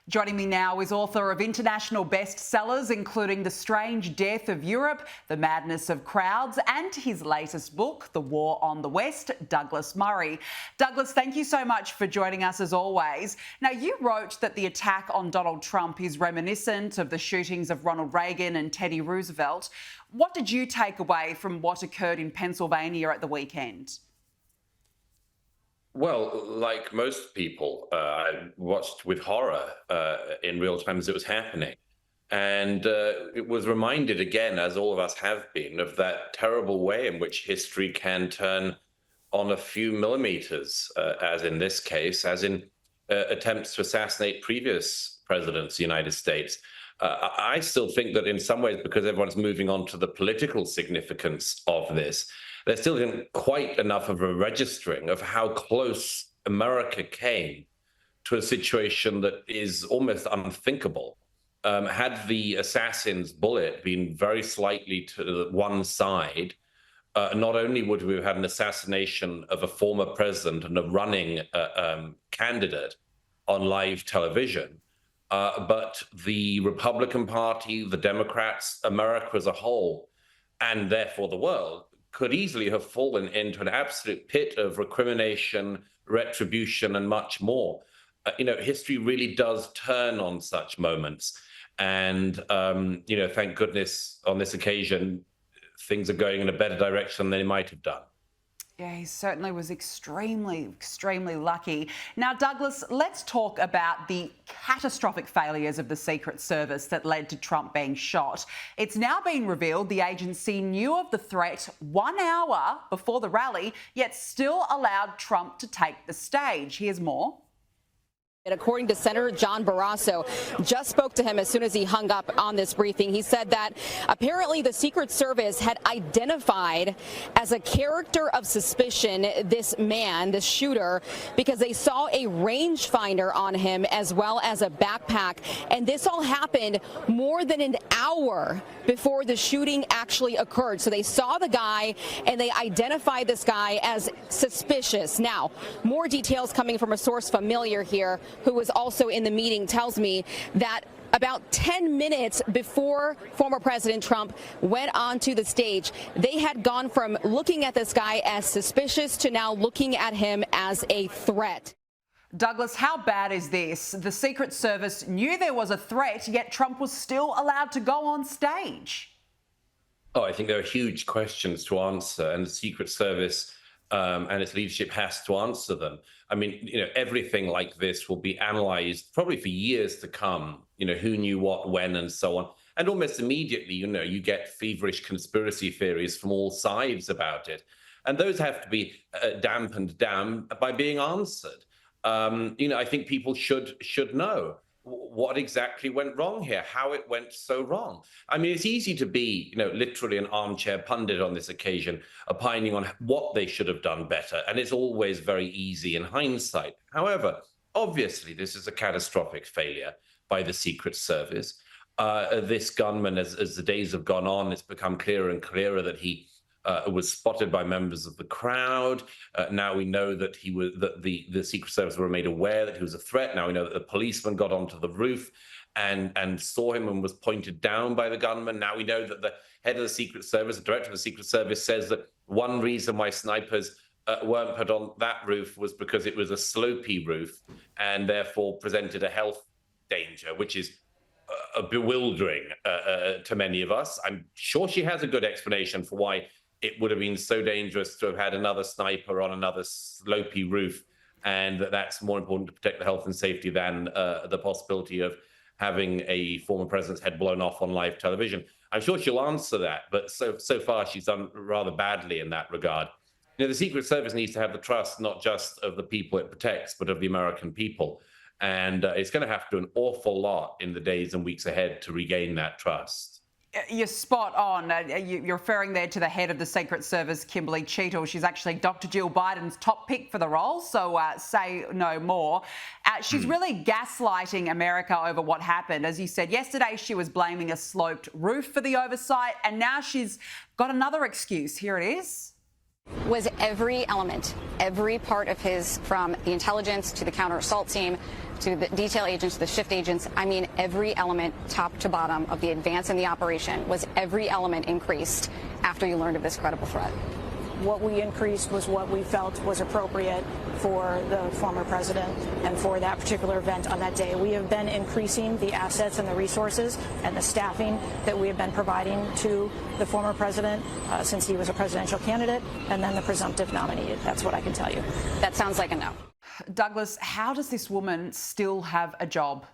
Joining me now is author of international bestsellers, including The Strange Death of Europe, The Madness of Crowds, and his latest book, The War on the West, Douglas Murray. Douglas, thank you so much for joining us as always. Now, you wrote that the attack on Donald Trump is reminiscent of the shootings of Ronald Reagan and Teddy Roosevelt. What did you take away from what occurred in Pennsylvania at the weekend? Well, like most people, I watched with horror in real time as it was happening. And it was reminded again, as all of us have been, of that terrible way in which history can turn on a few millimeters, as in this case, as in attempts to assassinate previous presidents of the United States. I still think that in some ways, because everyone's moving on to the political significance of this, there still isn't quite enough of a registering of how close America came to a situation that is almost unthinkable. Had the assassin's bullet been very slightly to one side, not only would we have had an assassination of a former president and a running candidate on live television, but the Republican Party, the Democrats, America as a whole, and therefore the world, could easily have fallen into an absolute pit of recrimination, retribution, and much more. History really does turn on such moments. And, thank goodness on this occasion, things are going in a better direction than they might have done. Yeah, he certainly was extremely lucky. Now, Douglas, let's talk about the catastrophic failures of the Secret Service that led to Trump being shot. It's now been revealed the agency knew of the threat 1 hour before the rally, yet still allowed Trump to take the stage. Here's more. And according to Senator John Barrasso, just spoke to him as soon as he hung up on this briefing. He said that apparently the Secret Service had identified as a character of suspicion this man, this shooter, because they saw a rangefinder on him as well as a backpack. And this all happened more than an hour before the shooting actually occurred. So they saw the guy and they identified this guy as suspicious. Now, more details coming from a source familiar here, who was also in the meeting, tells me that about 10 minutes before former President Trump went onto the stage, they had gone from looking at this guy as suspicious to now looking at him as a threat. Douglas, how bad is this? The Secret Service knew there was a threat, yet Trump was still allowed to go on stage. Oh, I think there are huge questions to answer, and the Secret Service and its leadership has to answer them. I mean, everything like this will be analyzed probably for years to come, who knew what, when, and so on. And almost immediately, you get feverish conspiracy theories from all sides about it. And those have to be dampened down by being answered. I think people should know what exactly went wrong here, how it went so wrong. I mean, it's easy to be, literally an armchair pundit on this occasion, opining on what they should have done better. And it's always very easy in hindsight. However, obviously, this is a catastrophic failure by the Secret Service. This gunman, as the days have gone on, it's become clearer and clearer that he was spotted by members of the crowd. Now we know that the Secret Service were made aware that he was a threat. Now we know that the policeman got onto the roof and saw him and was pointed down by the gunman. Now we know that the head of the Secret Service, the director of the Secret Service, says that one reason why snipers weren't put on that roof was because it was a slopey roof and therefore presented a health danger, which is bewildering to many of us. I'm sure she has a good explanation for why it would have been so dangerous to have had another sniper on another slopey roof, and that's more important to protect the health and safety than the possibility of having a former president's head blown off on live television. I'm sure she'll answer that, but so far she's done rather badly in that regard. The Secret Service needs to have the trust not just of the people it protects, but of the American people. And it's going to have to do an awful lot in the days and weeks ahead to regain that trust. You're spot on. You're referring there to the head of the Secret Service, Kimberly Cheatle. She's actually Dr. Jill Biden's top pick for the role, so say no more. She's really gaslighting America over what happened. As you said, yesterday she was blaming a sloped roof for the oversight, and now she's got another excuse. Here it is. Was every element, every part of his, from the intelligence to the counter-assault team to the detail agents, to the shift agents. I mean, every element, top to bottom, of the advance in the operation, was every element increased after you learned of this credible threat? What we increased was what we felt was appropriate for the former president and for that particular event on that day. We have been increasing the assets and the resources and the staffing that we have been providing to the former president since he was a presidential candidate and then the presumptive nominee. That's what I can tell you. That sounds like a no. Douglas, how does this woman still have a job?